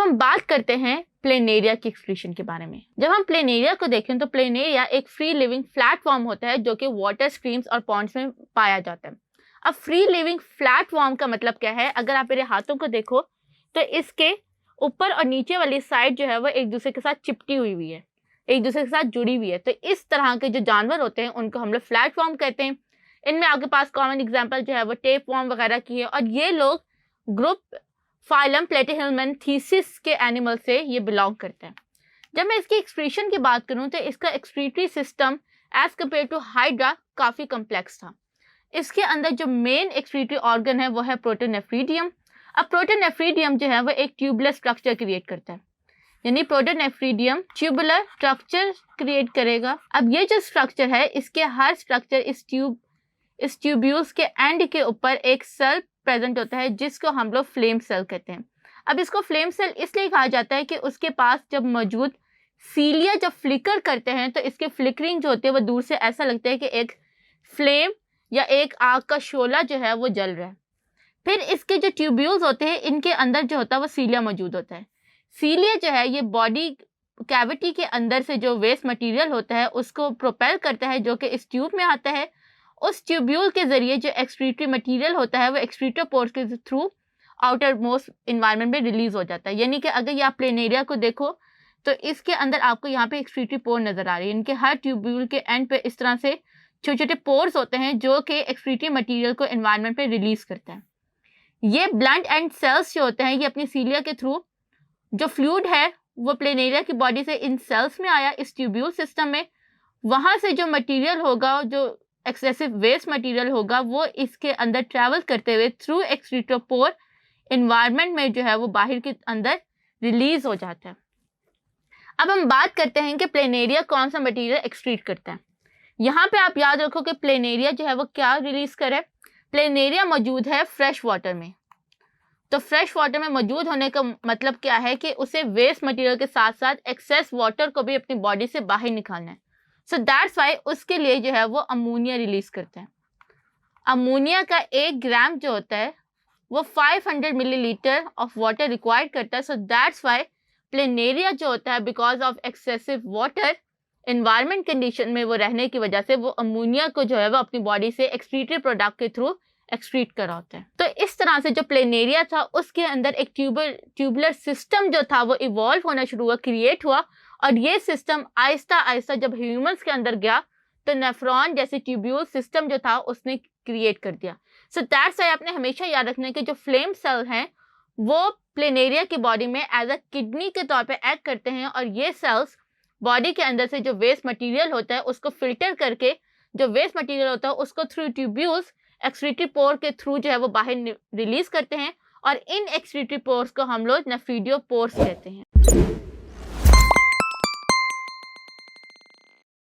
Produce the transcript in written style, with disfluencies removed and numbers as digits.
हम बात करते हैं प्लेनेरिया की एक्सक्रीशन के बारे में। जब हम प्लेनेरिया को देखें तो प्लेनेरिया एक फ्री लिविंग फ्लैट फॉर्म होता है जो कि वाटर स्ट्रीम्स और पॉन्ड्स में पाया जाता है। अब फ्री लिविंग फ्लैट फॉर्म का मतलब क्या है? अगर आप मेरे हाथों को देखो तो इसके ऊपर और नीचे वाली साइड जो है वो एक दूसरे के साथ चिपटी हुई है, एक दूसरे के साथ जुड़ी हुई है। तो इस तरह के जो जानवर होते हैं उनको हम लोग फ्लैट फॉर्म कहते हैं। इनमें आपके पास कॉमन एग्जांपल जो है वो टेप फॉर्म वगैरह की है, और ये लोग ग्रुप फाइलम प्लेटिहेल्मिन्थेसिस के एनिमल से ये बिलोंग करते हैं। जब मैं इसकी एक्सक्रीशन की बात करूं तो इसका excretory system as compare to hydra काफ़ी कम्प्लेक्स था। इसके अंदर जो मेन एक्सक्रीटरी ऑर्गन है वो है प्रोटोनेफ्रीडियम। अब प्रोटोनेफ्रीडियम जो है वो एक ट्यूबुलर स्ट्रक्चर क्रिएट करता है, यानी प्रोटोनेफ्रीडियम ट्यूबुलर स्ट्रक्चर क्रिएट करेगा। अब ये जो स्ट्रक्चर है, इसके हर स्ट्रक्चर इस ट्यूब्यूल्स के एंड के ऊपर एक सेल प्रेजेंट होता है जिसको हम लोग फ्लेम सेल कहते हैं। अब इसको फ्लेम सेल इसलिए कहा जाता है कि उसके पास जब मौजूद सीलिया जब फ्लिकर करते हैं तो इसके फ्लिकरिंग जो होते हैं वो दूर से ऐसा लगता है कि एक फ्लेम या एक आग का शोला जो है वो जल रहा है। फिर इसके जो ट्यूब्यूल्स होते हैं इनके अंदर जो होता है वो सीलिया मौजूद होता है। सीलिया जो है ये बॉडी कैविटी के अंदर से जो वेस्ट मटेरियल होता है उसको प्रोपेल करता है जो कि इस ट्यूब में आता है। उस ट्यूब्यूल के जरिए जो एक्सक्रीटरी मटेरियल होता है वो एक्सक्रीटोपोर्स के थ्रू आउटर मोस्ट इन्वायरमेंट में रिलीज हो जाता है। यानी कि अगर ये आप प्लेनेरिया को देखो तो इसके अंदर आपको यहाँ पे एक्सक्रीटरी पोर नजर आ रही है। इनके हर ट्यूब्यूल के एंड पे इस तरह से छोटे छोटे पोर्स होते हैं जो कि एक्सक्रीटरी मटेरियल को एनवायरनमेंट पे रिलीज करते हैं। ये ब्लंट एंड सेल्स जो होते हैं ये अपनी सीलिया के थ्रू जो फ्लूइड है वो प्लेनेरिया की बॉडी से इन सेल्स में आया इस ट्यूब्यूल सिस्टम में। वहाँ से जो मटीरियल होगा, जो एक्सेसिव वेस्ट मटीरियल होगा, वो इसके अंदर ट्रैवल करते हुए थ्रू एक्सक्रीटोपोर एनवायरनमेंट में जो है वो बाहर के अंदर रिलीज हो जाता है। अब हम बात करते हैं कि प्लेनेरिया कौन सा मटीरियल एक्सक्रीट करता है। यहाँ पे आप याद रखो कि प्लेनेरिया जो है वो क्या रिलीज करे। प्लेनेरिया मौजूद है फ्रेश वाटर में। तो फ्रेश वाटर में मौजूद होने का मतलब क्या है कि उसे वेस्ट मटेरियल के साथ साथ एक्सेस वाटर को भी अपनी बॉडी से बाहर निकालना है। सो दैट्स वाई उसके लिए जो है वो अमोनिया रिलीज करते हैं। अमोनिया का 1 ग्राम जो होता है वो 500 मिलीलीटर ऑफ वाटर रिक्वायर्ड करता है। सो दैट्स वाई प्लेनेरिया जो होता है because of excessive water environment condition में वो रहने की वजह से वो अमोनिया को जो है वो अपनी बॉडी से एक्सक्रीटरी प्रोडक्ट के थ्रू एक्सक्रीट कर होता है। तो इस तरह से जो प्लेनेरिया था उसके अंदर एक ट्यूबुलर सिस्टम जो था वो इवॉल्व होना शुरू हुआ, क्रिएट हुआ, और ये सिस्टम आहिस्ता आहिस्ता जब ह्यूमंस के अंदर गया तो नेफ्रॉन जैसे ट्यूब्यूल सिस्टम जो था उसने क्रिएट कर दिया। सो दैट्स वाई आपने हमेशा याद रखना है कि जो फ्लेम सेल हैं वो प्लेनेरिया की बॉडी में एज अ किडनी के तौर पे एक्ट करते हैं, और ये सेल्स बॉडी के अंदर से जो वेस्ट मटेरियल होता है उसको फिल्टर करके जो वेस्ट मटेरियल होता है उसको थ्रू ट्यूब्यूल्स एक्सक्रीटरी पोर के थ्रू जो है वो बाहर रिलीज करते हैं, और इन एक्सक्रीटरी पोर्स को हम लोग नेफ्रीडियो पोर्स कहते हैं।